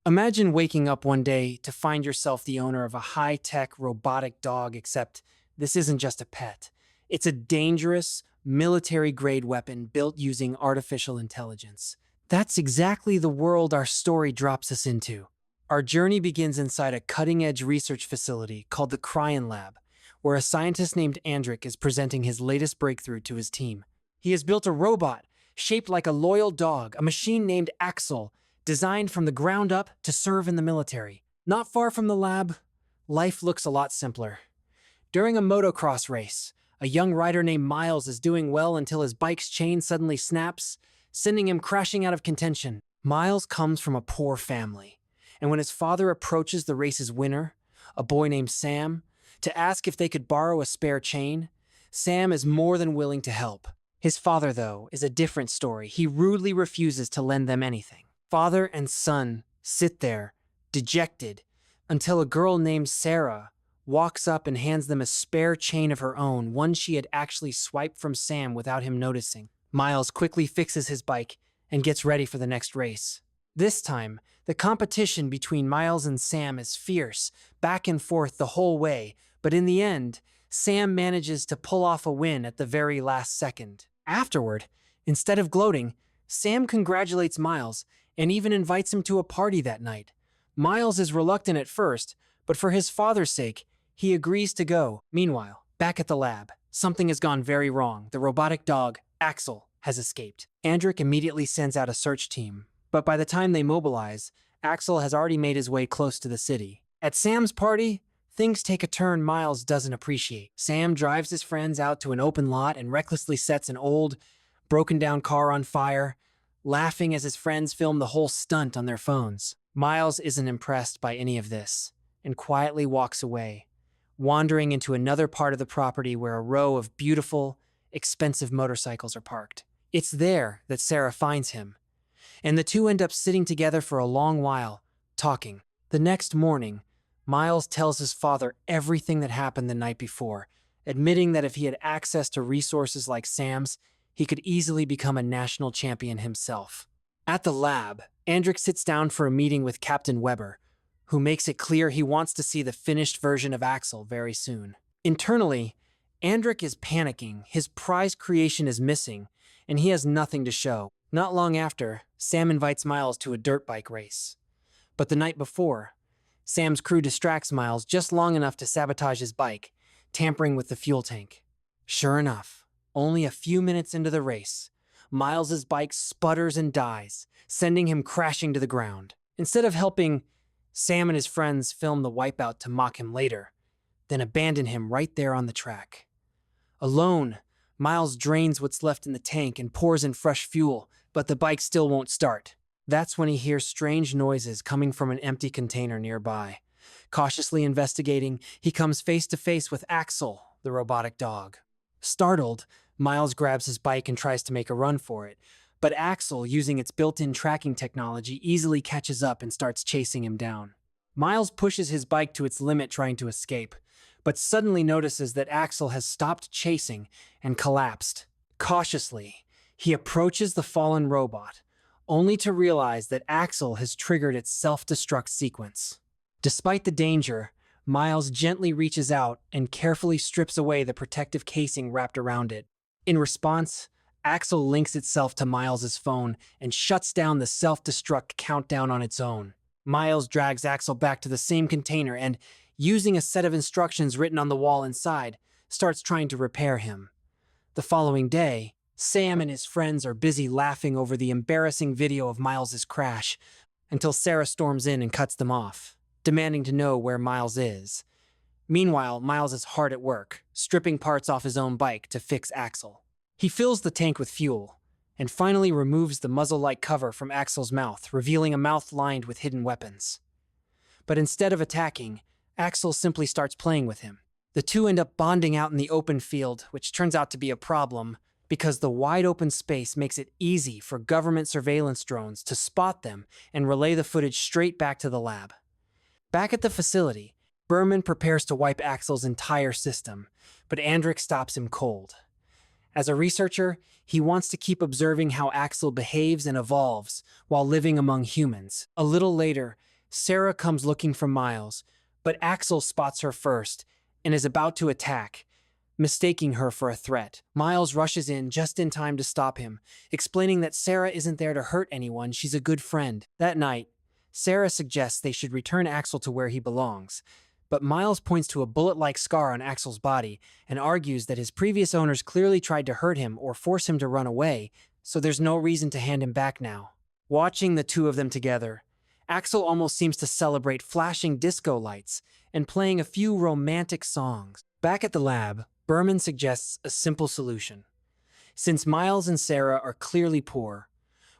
Imagine waking up one day to find yourself the owner of a high-tech robotic dog, except this isn't just a pet. It's a dangerous, military-grade weapon built using artificial intelligence. That's exactly the world our story drops us into. Our journey begins inside a cutting-edge research facility called the Cryon Lab, where a scientist named Andrik is presenting his latest breakthrough to his team. He has built a robot shaped like a loyal dog, a machine named Axel, designed from the ground up to serve in the military. Not far from the lab, life looks a lot simpler. During a motocross race, a young rider named Miles is doing well until his bike's chain suddenly snaps, sending him crashing out of contention. Miles comes from a poor family, and when his father approaches the race's winner, a boy named Sam, to ask if they could borrow a spare chain, Sam is more than willing to help. His father, though, is a different story. He rudely refuses to lend them anything. Father and son sit there, dejected, until a girl named Sarah walks up and hands them a spare chain of her own, one she had actually swiped from Sam without him noticing. Miles quickly fixes his bike and gets ready for the next race. This time, the competition between Miles and Sam is fierce, back and forth the whole way, but in the end, Sam manages to pull off a win at the very last second. Afterward, instead of gloating, Sam congratulates Miles and even invites him to a party that night. Miles is reluctant at first, but for his father's sake, he agrees to go. Meanwhile, back at the lab, something has gone very wrong. The robotic dog, Axel, has escaped. Andrik immediately sends out a search team, but by the time they mobilize, Axel has already made his way close to the city. At Sam's party, things take a turn Miles doesn't appreciate. Sam drives his friends out to an open lot and recklessly sets an old, broken-down car on fire, laughing as his friends film the whole stunt on their phones. Miles isn't impressed by any of this and quietly walks away, wandering into another part of the property where a row of beautiful, expensive motorcycles are parked. It's there that Sarah finds him, and the two end up sitting together for a long while, talking. The next morning, Miles tells his father everything that happened the night before, admitting that if he had access to resources like Sam's, he could easily become a national champion himself. At the lab, Andrik sits down for a meeting with Captain Weber, who makes it clear he wants to see the finished version of Axel very soon. Internally, Andrik is panicking. His prize creation is missing, and he has nothing to show. Not long after, Sam invites Miles to a dirt bike race. But the night before, Sam's crew distracts Miles just long enough to sabotage his bike, tampering with the fuel tank. Sure enough, only a few minutes into the race, Miles's bike sputters and dies, sending him crashing to the ground. Instead of helping, Sam and his friends film the wipeout to mock him later, then abandon him right there on the track. Alone, Miles drains what's left in the tank and pours in fresh fuel, but the bike still won't start. That's when he hears strange noises coming from an empty container nearby. Cautiously investigating, he comes face to face with Axel, the robotic dog. Startled, Miles grabs his bike and tries to make a run for it, but Axel, using its built-in tracking technology, easily catches up and starts chasing him down. Miles pushes his bike to its limit trying to escape, but suddenly notices that Axel has stopped chasing and collapsed. Cautiously, he approaches the fallen robot, only to realize that Axel has triggered its self-destruct sequence. Despite the danger, Miles gently reaches out and carefully strips away the protective casing wrapped around it. In response, Axel links itself to Miles's phone and shuts down the self-destruct countdown on its own. Miles drags Axel back to the same container and, using a set of instructions written on the wall inside, starts trying to repair him. The following day, Sam and his friends are busy laughing over the embarrassing video of Miles's crash until Sarah storms in and cuts them off, demanding to know where Miles is. Meanwhile, Miles is hard at work, stripping parts off his own bike to fix Axel. He fills the tank with fuel, and finally removes the muzzle-like cover from Axel's mouth, revealing a mouth lined with hidden weapons. But instead of attacking, Axel simply starts playing with him. The two end up bonding out in the open field, which turns out to be a problem because the wide open space makes it easy for government surveillance drones to spot them and relay the footage straight back to the lab. Back at the facility, Berman prepares to wipe Axel's entire system, but Andrik stops him cold. As a researcher, he wants to keep observing how Axel behaves and evolves while living among humans. A little later, Sarah comes looking for Miles, but Axel spots her first and is about to attack, mistaking her for a threat. Miles rushes in just in time to stop him, explaining that Sarah isn't there to hurt anyone, she's a good friend. That night, Sarah suggests they should return Axel to where he belongs, but Miles points to a bullet-like scar on Axel's body and argues that his previous owners clearly tried to hurt him or force him to run away, so there's no reason to hand him back now. Watching the two of them together, Axel almost seems to celebrate flashing disco lights and playing a few romantic songs. Back at the lab, Berman suggests a simple solution. Since Miles and Sarah are clearly poor,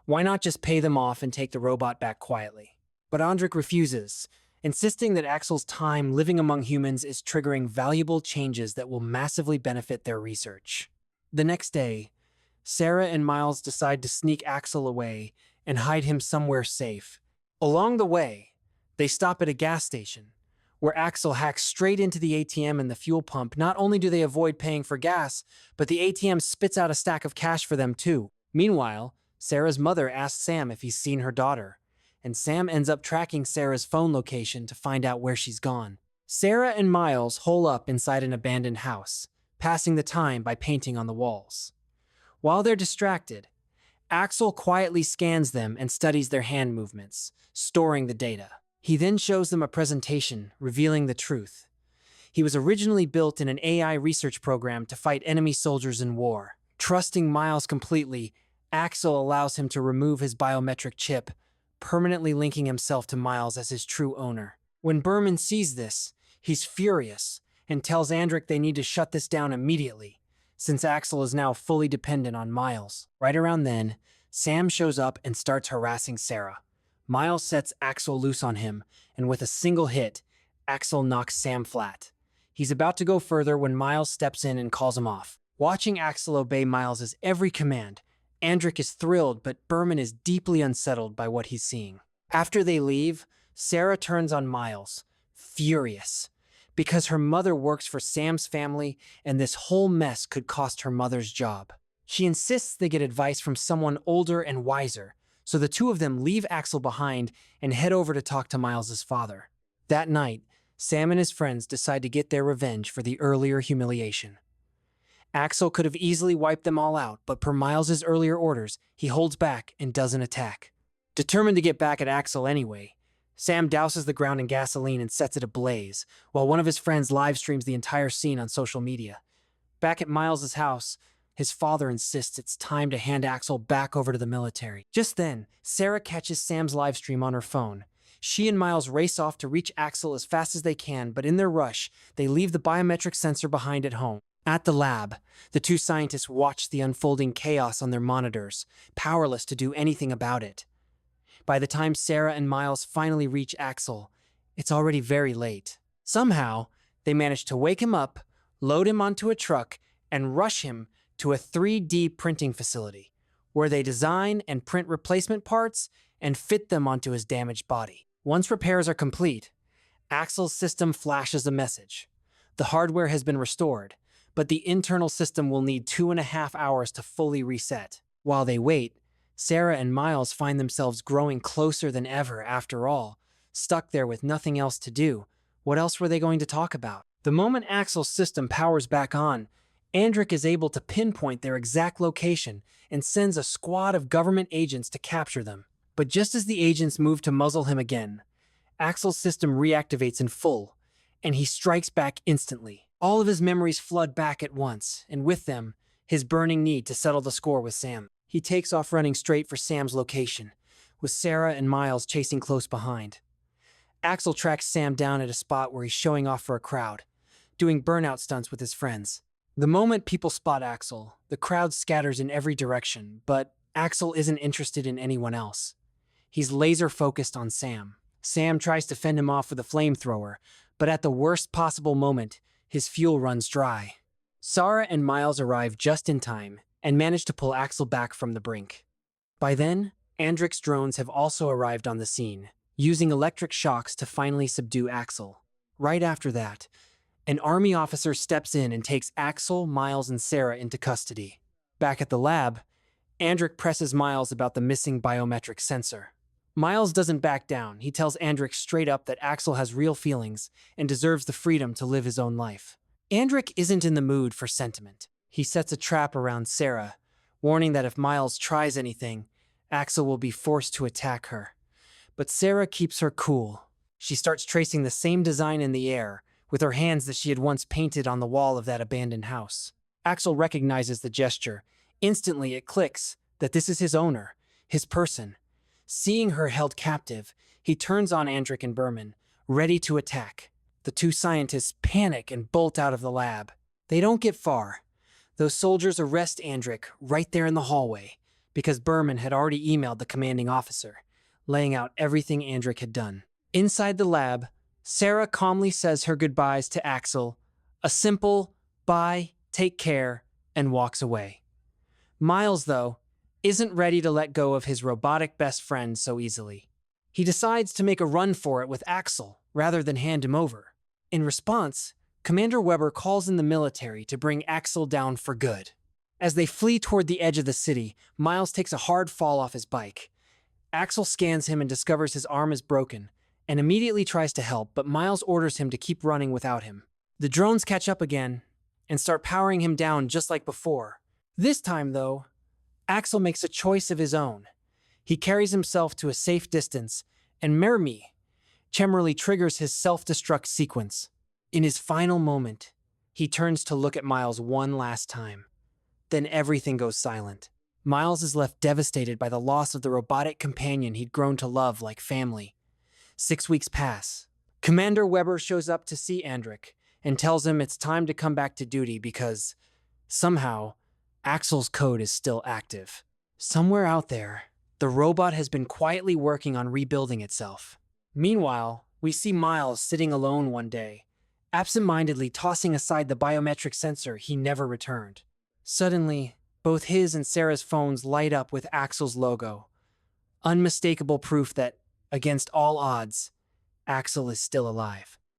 why not just pay them off and take the robot back quietly? But Andrik refuses, insisting that Axel's time living among humans is triggering valuable changes that will massively benefit their research. The next day, Sarah and Miles decide to sneak Axel away and hide him somewhere safe. Along the way, they stop at a gas station, where Axel hacks straight into the ATM and the fuel pump. Not only do they avoid paying for gas, but the ATM spits out a stack of cash for them too. Meanwhile, Sarah's mother asks Sam if he's seen her daughter, and Sam ends up tracking Sarah's phone location to find out where she's gone. Sarah and Miles hole up inside an abandoned house, passing the time by painting on the walls. While they're distracted, Axel quietly scans them and studies their hand movements, storing the data. He then shows them a presentation revealing the truth. He was originally built in an AI research program to fight enemy soldiers in war. Trusting Miles completely, Axel allows him to remove his biometric chip, permanently linking himself to Miles as his true owner. When Berman sees this, he's furious and tells Andrik they need to shut this down immediately, since Axel is now fully dependent on Miles. Right around then, Sam shows up and starts harassing Sarah. Miles sets Axel loose on him, and with a single hit, Axel knocks Sam flat. He's about to go further when Miles steps in and calls him off. Watching Axel obey Miles' every command, Andrik is thrilled, but Berman is deeply unsettled by what he's seeing. After they leave, Sarah turns on Miles, furious, because her mother works for Sam's family and this whole mess could cost her mother's job. She insists they get advice from someone older and wiser, so the two of them leave Axel behind and head over to talk to Miles' father. That night, Sam and his friends decide to get their revenge for the earlier humiliation. Axel could have easily wiped them all out, but per Miles' earlier orders, he holds back and doesn't attack. Determined to get back at Axel anyway, Sam douses the ground in gasoline and sets it ablaze, while one of his friends live streams the entire scene on social media. Back at Miles' house, his father insists it's time to hand Axel back over to the military. Just then, Sarah catches Sam's live stream on her phone. She and Miles race off to reach Axel as fast as they can, but in their rush, they leave the biometric sensor behind at home. At the lab, the two scientists watch the unfolding chaos on their monitors, powerless to do anything about it. By the time Sarah and Miles finally reach Axel, it's already very late. Somehow, they manage to wake him up, load him onto a truck, and rush him to a 3D printing facility, where they design and print replacement parts and fit them onto his damaged body. Once repairs are complete, Axel's system flashes a message. The hardware has been restored, but the internal system will need 2.5 hours to fully reset. While they wait, Sarah and Miles find themselves growing closer than ever after all. Stuck there with nothing else to do, what else were they going to talk about? The moment Axel's system powers back on, Andrik is able to pinpoint their exact location and sends a squad of government agents to capture them. But just as the agents move to muzzle him again, Axel's system reactivates in full, and he strikes back instantly. All of his memories flood back at once, and with them, his burning need to settle the score with Sam. He takes off running straight for Sam's location, with Sarah and Miles chasing close behind. Axel tracks Sam down at a spot where he's showing off for a crowd, doing burnout stunts with his friends. The moment people spot Axel, the crowd scatters in every direction, but Axel isn't interested in anyone else. He's laser-focused on Sam. Sam tries to fend him off with a flamethrower, but at the worst possible moment, his fuel runs dry. Sarah and Miles arrive just in time and manage to pull Axel back from the brink. By then, Andrik's drones have also arrived on the scene, using electric shocks to finally subdue Axel. Right after that, an army officer steps in and takes Axel, Miles, and Sarah into custody. Back at the lab, Andrik presses Miles about the missing biometric sensor. Miles doesn't back down. He tells Andrik straight up that Axel has real feelings and deserves the freedom to live his own life. Andrik isn't in the mood for sentiment. He sets a trap around Sarah, warning that if Miles tries anything, Axel will be forced to attack her. But Sarah keeps her cool. She starts tracing the same design in the air, with her hands that she had once painted on the wall of that abandoned house. Axel recognizes the gesture. Instantly it clicks that this is his owner, his person. Seeing her held captive, he turns on Andrik and Berman, ready to attack. The two scientists panic and bolt out of the lab. They don't get far. Those soldiers arrest Andrik right there in the hallway, because Berman had already emailed the commanding officer, laying out everything Andrik had done. Inside the lab, Sarah calmly says her goodbyes to Axel, a simple bye, take care, and walks away. Miles, though, isn't ready to let go of his robotic best friend so easily. He decides to make a run for it with Axel rather than hand him over. In response, Commander Weber calls in the military to bring Axel down for good. As they flee toward the edge of the city, Miles takes a hard fall off his bike. Axel scans him and discovers his arm is broken, and immediately tries to help, but Miles orders him to keep running without him. The drones catch up again and start powering him down just like before. This time, though, Axel makes a choice of his own. He carries himself to a safe distance, and Mermi Chemerly triggers his self-destruct sequence. In his final moment, he turns to look at Miles one last time. Then everything goes silent. Miles is left devastated by the loss of the robotic companion he'd grown to love like family. 6 weeks pass. Commander Weber shows up to see Andrik and tells him it's time to come back to duty because, somehow, Axel's code is still active. Somewhere out there, the robot has been quietly working on rebuilding itself. Meanwhile, we see Miles sitting alone one day, absent-mindedly tossing aside the biometric sensor he never returned. Suddenly, both his and Sarah's phones light up with Axel's logo. Unmistakable proof that, against all odds, Axel is still alive.